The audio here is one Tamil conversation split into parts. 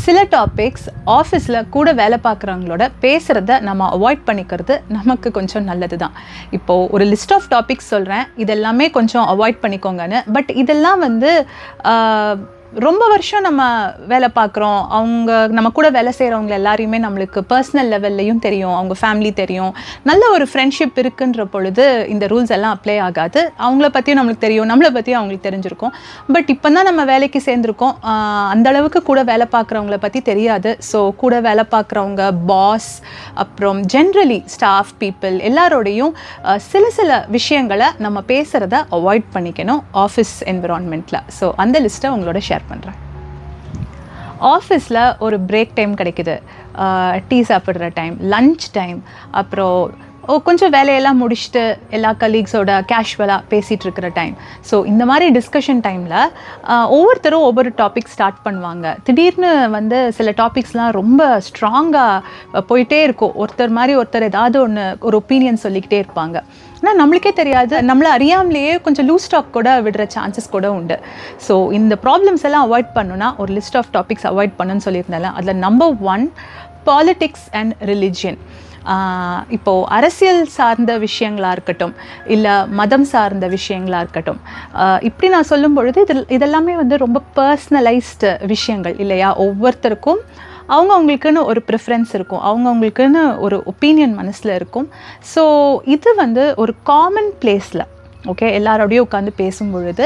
சில டாபிக்ஸ் ஆஃபீஸில் கூட வேலை பார்க்குறவங்களோட பேசுகிறத நம்ம அவாய்ட் பண்ணிக்கிறது நமக்கு கொஞ்சம் நல்லது தான். இப்போது ஒரு லிஸ்ட் ஆஃப் டாபிக்ஸ் சொல்கிறேன், இதெல்லாமே கொஞ்சம் அவாய்ட் பண்ணிக்கோங்கன்னு. பட் இதெல்லாம் வந்து ரொம்ப வருஷம் நம்ம வேலை பார்க்குறோம், அவங்க நம்ம கூட வேலை செய்கிறவங்க எல்லாரையுமே நம்மளுக்கு பர்சனல் லெவல்லையும் தெரியும், அவங்க ஃபேமிலி தெரியும், நல்ல ஒரு ஃப்ரெண்ட்ஷிப் இருக்குன்ற பொழுது இந்த ரூல்ஸ் எல்லாம் அப்ளை ஆகாது. அவங்கள பற்றியும் நம்மளுக்கு தெரியும், நம்மளை பற்றியும் அவங்களுக்கு தெரிஞ்சிருக்கும். பட் இப்போ தான் நம்ம வேலைக்கு சேர்ந்துருக்கோம், அந்தளவுக்கு கூட வேலை பார்க்குறவங்கள பற்றி தெரியாது. ஸோ கூட வேலை பார்க்குறவங்க, பாஸ், அப்புறம் ஜென்ரலி ஸ்டாஃப் பீப்புள் எல்லாரோடையும் சில விஷயங்களை நம்ம பேசுகிறத அவாய்ட் பண்ணிக்கணும் ஆஃபீஸ் என்விரான்மெண்ட்டில். ஸோ அந்த லிஸ்ட்டை உங்களோட ஷேர் பண்ணுறேன். ஆஃபீஸில் ஒரு பிரேக் டைம் கிடைக்குது, டீ சாப்பிட்ற டைம், லன்ச் டைம், அப்புறம் கொஞ்சம் வேலையெல்லாம் முடிச்சுட்டு எல்லா கலீக்ஸோட கேஷுவலாக பேசிகிட்டு இருக்கிற டைம். ஸோ இந்த மாதிரி டிஸ்கஷன் டைமில் ஒவ்வொருத்தரும் ஒவ்வொரு டாபிக் ஸ்டார்ட் பண்ணுவாங்க. திடீர்னு வந்து சில டாபிக்ஸ்லாம் ரொம்ப ஸ்ட்ராங்காக போயிட்டே இருக்கும். ஒருத்தர் ஏதாவது ஒரு ஒப்பீனியன் சொல்லிக்கிட்டே இருப்பாங்க. ஆனால் நம்மளுக்கே தெரியாது, நம்மளை அறியாமலேயே கொஞ்சம் லூஸ் டாக் கூட விடுற சான்சஸ் கூட உண்டு. ஸோ இந்த ப்ராப்ளம்ஸ் எல்லாம் அவாய்ட் பண்ணுன்னா ஒரு லிஸ்ட் ஆஃப் டாபிக்ஸ் அவாய்ட் பண்ணுன்னு சொல்லியிருந்தால அதில் நம்பர் 1 பாலிட்டிக்ஸ் அண்ட் ரிலிஜியன். இப்போது அரசியல் சார்ந்த விஷயங்களாக இருக்கட்டும், இல்லை மதம் சார்ந்த விஷயங்களாக இருக்கட்டும், இப்படி நான் சொல்லும் பொழுது இதெல்லாமே வந்து ரொம்ப பர்சனலைஸ்டு விஷயங்கள் இல்லையா. ஒவ்வொருத்தருக்கும் அவங்களுக்குன்னு ஒரு ப்ரிஃபரன்ஸ் இருக்கும், அவங்களுக்குன்னு ஒரு ஒப்பீனியன் மனசில் இருக்கும். ஸோ இது வந்து ஒரு காமன் பிளேஸில் எல்லாரோடையும் உட்காந்து பேசும் பொழுது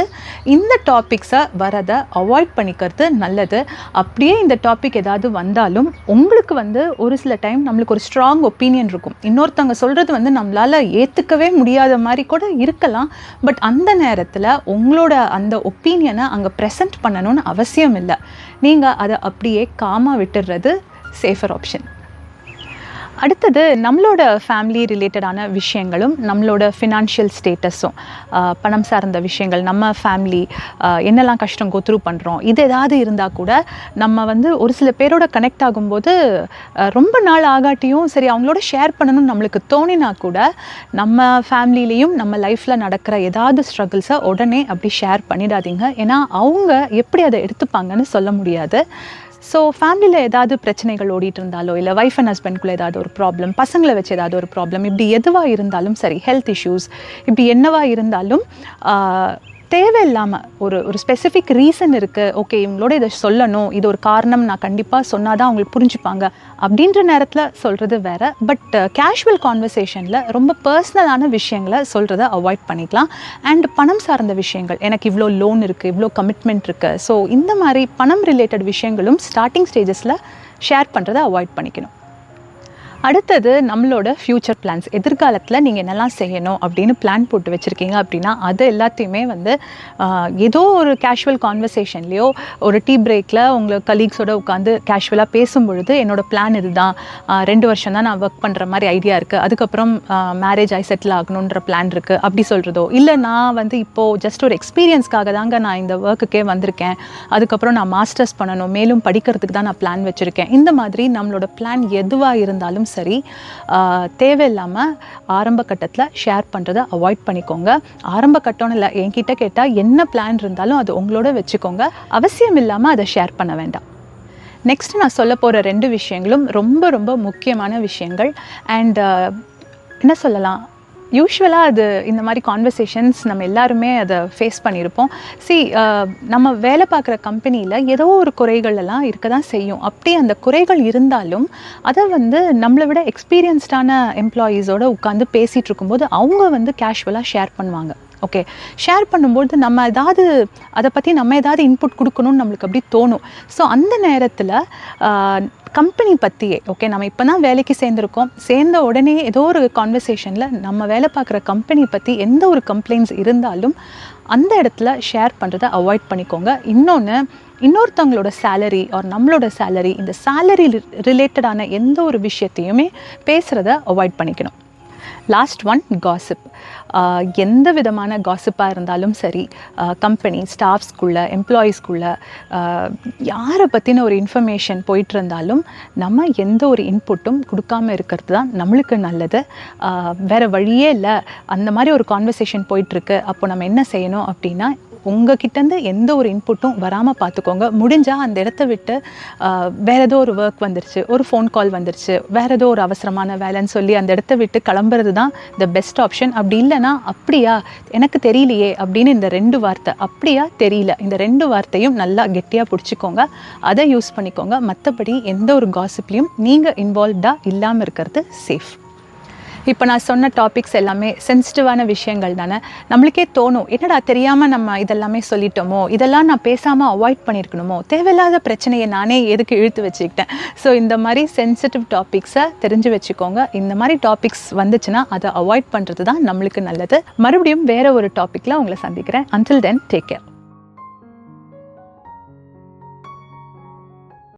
இந்த டாபிக்ஸை வரதை அவாய்ட் பண்ணிக்கிறது நல்லது. அப்படியே இந்த டாபிக் ஏதாவது வந்தாலும் உங்களுக்கு வந்து ஒரு சில டைம் நம்மளுக்கு ஒரு ஸ்ட்ராங் ஒப்பீனியன் இருக்கும், இன்னொருத்தவங்க சொல்கிறது வந்து நம்மளால் ஏற்றுக்கவே முடியாத மாதிரி கூட இருக்கலாம். பட் அந்த நேரத்தில் உங்களோட அந்த ஒப்பீனியனை அங்கே ப்ரெசென்ட் பண்ணணும்னு அவசியம் இல்லை. நீங்கள் அதை அப்படியே காமாக விட்டுடுறது சேஃபர் ஆப்ஷன். அடுத்தது நம்மளோட ஃபேமிலி ரிலேட்டடான விஷயங்களும் நம்மளோட ஃபினான்ஷியல் ஸ்டேட்டஸும், பணம் சார்ந்த விஷயங்கள், நம்ம ஃபேமிலி என்னெல்லாம் கஷ்டம் கோத்ரூ பண்ணுறோம், இது ஏதாவது இருந்தால் கூட நம்ம வந்து ஒரு சில பேரோட கனெக்ட் ஆகும்போது ரொம்ப நாள் ஆகாட்டியும் சரி அவங்களோட ஷேர் பண்ணணும்னு நம்மளுக்கு தோணினா கூட நம்ம ஃபேமிலியிலையும் நம்ம லைஃப்பில் நடக்கிற ஏதாவது ஸ்ட்ரகிள்ஸை உடனே அப்படி ஷேர் பண்ணிடாதீங்க. ஏன்னா அவங்க எப்படி அதை எடுத்துப்பாங்கன்னு சொல்ல முடியாது. ஸோ ஃபேமிலியில் ஏதாவது பிரச்சனைகள் ஓடிட்டு இருந்தாலோ, இல்லை ஒய்ஃப் அண்ட் ஹஸ்பண்ட்குள்ளே ஏதாவது ஒரு ப்ராப்ளம், பசங்களை வச்சு ஏதாவது ஒரு ப்ராப்ளம், இப்படி எதுவாக இருந்தாலும் சரி, ஹெல்த் இஷ்யூஸ், இப்படி என்னவா இருந்தாலும் தேவையில்லாமல் ஒரு ஸ்பெசிஃபிக் ரீசன் இருக்குது, இவங்களோட இதை சொல்லணும், இது ஒரு காரணம், நான் கண்டிப்பாக சொன்னால் தான் அவங்களுக்கு புரிஞ்சுப்பாங்க அப்படின்ற நேரத்தில் சொல்கிறது வேறு. பட் கேஷுவல் கான்வர்சேஷனில் ரொம்ப பர்சனலான விஷயங்களை சொல்கிறத அவாய்ட் பண்ணிக்கலாம். அண்ட் பணம் சார்ந்த விஷயங்கள், எனக்கு இவ்வளோ லோன் இருக்குது, இவ்வளோ கமிட்மெண்ட் இருக்குது, ஸோ இந்த மாதிரி பணம் ரிலேட்டட் விஷயங்களும் ஸ்டார்டிங் ஸ்டேஜஸில் ஷேர் பண்ணுறதை அவாய்ட் பண்ணிக்கணும். அடுத்தது நம்மளோட ஃப்யூச்சர் பிளான்ஸ், எதிர்காலத்தில் நீங்கள் என்னெல்லாம் செய்யணும் அப்படின்னு பிளான் போட்டு வச்சுருக்கீங்க அப்படின்னா அது எல்லாத்தையுமே வந்து ஏதோ ஒரு கேஷுவல் கான்வர்சேஷன்லேயோ ஒரு டீ பிரேக்கில் உங்கள் கலீக்ஸோடு உட்காந்து கேஷுவலாக பேசும்பொழுது என்னோடய பிளான் இதுதான், 2 வருஷம் தான் நான் ஒர்க் பண்ணுற மாதிரி ஐடியா இருக்குது, அதுக்கப்புறம் மேரேஜ் ஆகி செட்டில் ஆகணுன்ற பிளான் இருக்குது அப்படி சொல்கிறதோ, இல்லை நான் வந்து இப்போது ஜஸ்ட் ஒரு எக்ஸ்பீரியன்ஸ்க்காக தாங்க நான் இந்த ஒர்க்குக்கே வந்திருக்கேன், அதுக்கப்புறம் நான் மாஸ்டர்ஸ் பண்ணணும், மேலும் படிக்கிறதுக்கு தான் நான் பிளான் வச்சுருக்கேன், இந்த மாதிரி நம்மளோட பிளான் எதுவாக இருந்தாலும் சரி தேவையில்லாமல் ஆரம்ப கட்டத்தில் ஷேர் பண்ணுறதை அவாய்ட் பண்ணிக்கோங்க. ஆரம்ப கட்டம்னு இல்லை, என்கிட்ட கேட்டால் என்ன பிளான் இருந்தாலும் அது உங்களோட வச்சுக்கோங்க, அவசியம் இல்லாமல் அதை ஷேர் பண்ண வேண்டாம். நெக்ஸ்ட் நான் சொல்ல போகிற 2 விஷயங்களும் ரொம்ப ரொம்ப முக்கியமான விஷயங்கள். அண்ட் என்ன சொல்லலாம், யூஸ்வலாக அது இந்த மாதிரி கான்வர்சேஷன்ஸ் நம்ம எல்லாருமே அதை ஃபேஸ் பண்ணியிருப்போம். நம்ம வேலை பார்க்குற கம்பெனியில் ஏதோ ஒரு குறைகள் எல்லாம் இருக்க தான் செய்யும். அப்படி அந்த குறைகள் இருந்தாலும் அதை வந்து நம்மளை விட எக்ஸ்பீரியன்ஸ்டான எம்ப்ளாயீஸோடு உட்காந்து பேசிகிட்டு இருக்கும்போது அவங்க வந்து கேஷுவலாக ஷேர் பண்ணுவாங்க. ஷேர் பண்ணும்போது நம்ம அதை பற்றி நம்ம ஏதாவது இன்புட் கொடுக்கணும்னு நம்மளுக்கு அப்படி தோணும். ஸோ அந்த நேரத்தில் கம்பெனி பற்றியே நம்ம இப்போ தான் வேலைக்கு சேர்ந்த உடனே ஏதோ ஒரு கான்வர்சேஷனில் நம்ம வேலை பார்க்குற கம்பெனி பற்றி எந்த ஒரு கம்ப்ளைண்ட்ஸ் இருந்தாலும் அந்த இடத்துல ஷேர் பண்ணுறதை அவாய்ட் பண்ணிக்கோங்க. இன்னொருத்தவங்களோட சேலரி ஆர் நம்மளோட சேலரி, இந்த சேலரி ரிலேட்டடான எந்த ஒரு விஷயத்தையுமே பேசுகிறத அவாய்ட் பண்ணிக்கணும். Last 1 gossip. எந்த விதமான காசிப்பாக இருந்தாலும் சரி, கம்பெனி ஸ்டாஃப்ஸ்குள்ளே, எம்ப்ளாயீஸ்குள்ளே யாரை பற்றின ஒரு இன்ஃபர்மேஷன் போயிட்டு இருந்தாலும் நம்ம எந்த ஒரு இன்புட்டும் கொடுக்காமல் இருக்கிறது தான் நம்மளுக்கு நல்லது. வேறு வழியே இல்லை, அந்த மாதிரி ஒரு கான்வர்சேஷன் போயிட்டுருக்கு, அப்போ நம்ம என்ன செய்யணும் அப்படின்னா உங்ககிட்டேருந்து எந்த ஒரு இன்புட்டும் வராமல் பார்த்துக்கோங்க. முடிஞ்சால் அந்த இடத்த விட்டு வேறு ஏதோ ஒரு ஒர்க் வந்துருச்சு, ஒரு ஃபோன் கால் வந்துருச்சு, வேறு ஏதோ ஒரு அவசரமான வேலைன்னு சொல்லி அந்த இடத்த விட்டு கிளம்புறது தான் த பெஸ்ட் ஆப்ஷன். அப்படி இல்லைனா அப்படியா எனக்கு தெரியலையே அப்படின்னு இந்த 2 வார்த்தை, அப்படியா தெரியல, இந்த 2 வார்த்தையும் நல்லா கெட்டியாக பிடிச்சிக்கோங்க. அதை யூஸ் பண்ணிக்கோங்க. மற்றபடி எந்த ஒரு காசிப்லையும் நீங்கள் இன்வால்வ்டாக இல்லாமல் இருக்கிறது சேஃப். இப்போ நான் சொன்ன டாபிக்ஸ் எல்லாமே சென்சிட்டிவான விஷயங்கள் தானே. நம்மளுக்கே தோணும், என்னடா தெரியாமல் நம்ம இதெல்லாமே சொல்லிட்டோமோ, இதெல்லாம் நான் பேசாமல் அவாய்ட் பண்ணியிருக்கணுமோ, தேவையில்லாத பிரச்சனையை நானே எதுக்கு இழுத்து வச்சுக்கிட்டேன். ஸோ இந்த மாதிரி சென்சிட்டிவ் டாபிக்ஸை தெரிஞ்சு வச்சுக்கோங்க. இந்த மாதிரி டாபிக்ஸ் வந்துச்சுன்னா அதை அவாய்ட் பண்ணுறது தான் நம்மளுக்கு நல்லது. மறுபடியும் வேறு ஒரு டாப்பிக்கில் உங்களை சந்திக்கிறேன். Until then, take care.